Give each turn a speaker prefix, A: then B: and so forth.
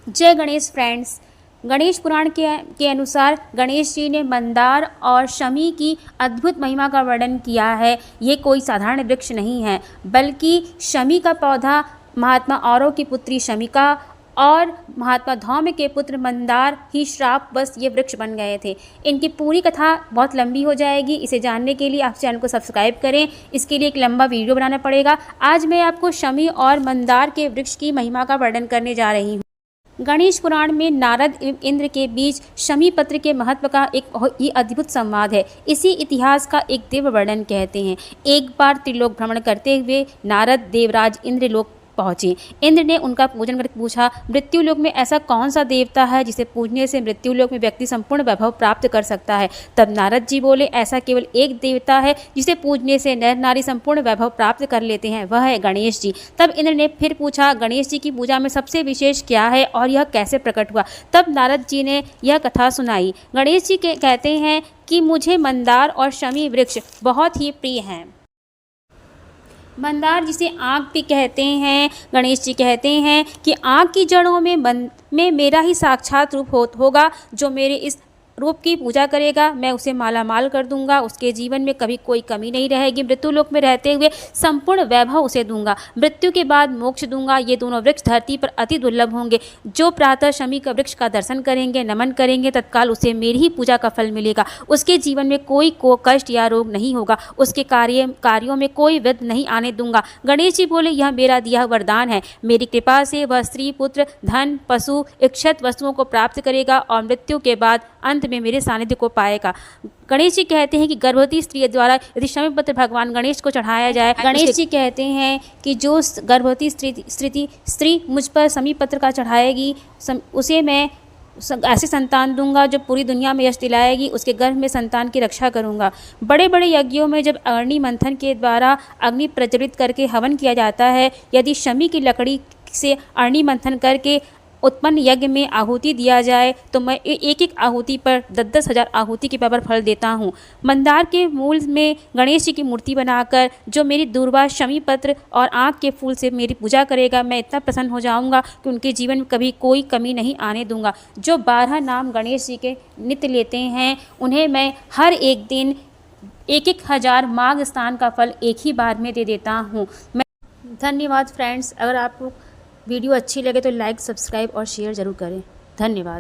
A: जय गणेश फ्रेंड्स। गणेश पुराण के अनुसार गणेश जी ने मंदार और शमी की अद्भुत महिमा का वर्णन किया है। ये कोई साधारण वृक्ष नहीं है, बल्कि शमी का पौधा महात्मा औरों की पुत्री शमिका और महात्मा धौम्य के पुत्र मंदार ही श्राप बस ये वृक्ष बन गए थे। इनकी पूरी कथा बहुत लंबी हो जाएगी। इसे जानने के लिए आप चैनल को सब्सक्राइब करें। इसके लिए एक लंबा वीडियो बनाना पड़ेगा। आज मैं आपको शमी और मंदार के वृक्ष की महिमा का वर्णन करने जा रही हूँ। गणेश पुराण में नारद एवं इंद्र के बीच शमी पत्र के महत्व का एक बहुत ही अद्भुत संवाद है। इसी इतिहास का एक दिव्य वर्णन कहते हैं। एक बार त्रिलोक भ्रमण करते हुए नारद देवराज इंद्रलोक पहुँचे। इंद्र ने उनका पूजन करके पूछा, मृत्युलोक में ऐसा कौन सा देवता है जिसे पूजने से मृत्युलोक में व्यक्ति संपूर्ण वैभव प्राप्त कर सकता है। तब नारद जी बोले, ऐसा केवल एक देवता है जिसे पूजने से नर नारी संपूर्ण वैभव प्राप्त कर लेते हैं, वह है गणेश जी। तब इंद्र ने फिर पूछा, गणेश जी की पूजा में सबसे विशेष क्या है और यह कैसे प्रकट हुआ। तब नारद जी ने यह कथा सुनाई। गणेश जी कहते हैं कि मुझे मंदार और शमी वृक्ष बहुत ही प्रिय हैं। मंदार जिसे आग भी कहते हैं, गणेश जी कहते हैं कि आग की जड़ों में मेरा ही साक्षात रूप होगा। जो मेरे इस रूप की पूजा करेगा, मैं उसे माला माल कर दूंगा। उसके जीवन में कभी कोई कमी नहीं रहेगी। मृत्युलोक में रहते हुए संपूर्ण वैभव उसे दूंगा। मृत्यु के बाद मोक्ष दूंगा। ये दोनों वृक्ष धरती पर अति दुर्लभ होंगे। जो प्रातः शमी का वृक्ष का दर्शन करेंगे, नमन करेंगे, तत्काल उसे मेरी ही पूजा का फल मिलेगा। उसके जीवन में कोई कष्ट या रोग नहीं होगा। उसके कार्यों में कोई विघ्न नहीं आने दूंगा। गणेश जी बोले, यह मेरा दिया वरदान है। मेरी कृपा से वह स्त्री, पुत्र, धन, पशु, इच्छित वस्तुओं को प्राप्त करेगा और मृत्यु के बाद अंत में मेरे सानिध्य को पाएगा। गणेश जी कहते हैं कि गर्भवती स्त्री द्वारा यदि शमी पत्र भगवान गणेश को चढ़ाया जाए, गणेश जी कहते हैं कि जो गर्भवती स्त्री मुझ पर शमी पत्र का चढ़ाएगी, उसे मैं ऐसे संतान दूंगा जो पूरी दुनिया में यश दिलाएगी। उसके गर्भ में संतान की रक्षा करूंगा। बड़े बड़े यज्ञों में जब अग्नि मंथन के द्वारा अग्नि प्रज्वलित करके हवन किया जाता है, यदि शमी की लकड़ी से अग्नि मंथन करके उत्पन्न यज्ञ में आहुति दिया जाए तो मैं एक एक आहुति पर 10,000 आहुति के बराबर फल देता हूँ। मंदार के मूल में गणेश जी की मूर्ति बनाकर जो मेरी दूर्वा शमी पत्र और आँख के फूल से मेरी पूजा करेगा, मैं इतना प्रसन्न हो जाऊँगा कि उनके जीवन में कभी कोई कमी नहीं आने दूंगा। जो 12 नाम गणेश जी के नित्य लेते हैं, उन्हें मैं हर एक दिन 1,000 माघ स्नान का फल एक ही बार में दे देता हूँ। धन्यवाद फ्रेंड्स। अगर आपको वीडियो अच्छी लगे तो लाइक, सब्सक्राइब और शेयर ज़रूर करें। धन्यवाद।